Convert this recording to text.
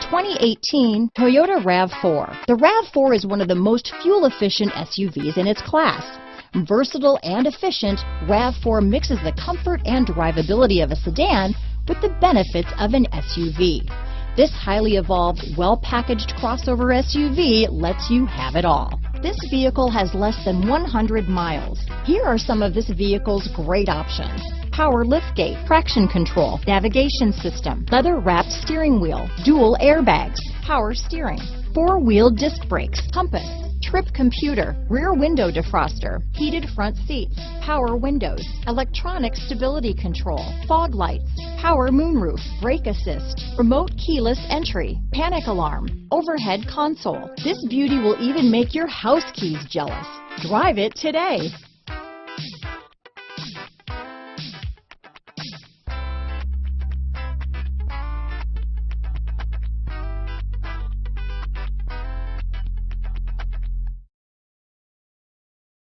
2018 Toyota RAV4. The RAV4 is one of the most fuel-efficient SUVs in its class. Versatile and efficient, RAV4 mixes the comfort and drivability of a sedan with the benefits of an SUV. This highly evolved, well-packaged crossover SUV lets you have it all. This vehicle has less than 100 miles. Here are some of this vehicle's great options: power liftgate, traction control, navigation system, leather-wrapped steering wheel, dual airbags, power steering, four-wheel disc brakes, compass, trip computer, rear window defroster, heated front seats, power windows, electronic stability control, fog lights, power moonroof, brake assist, remote keyless entry, panic alarm, overhead console. This beauty will even make your house keys jealous. Drive it today.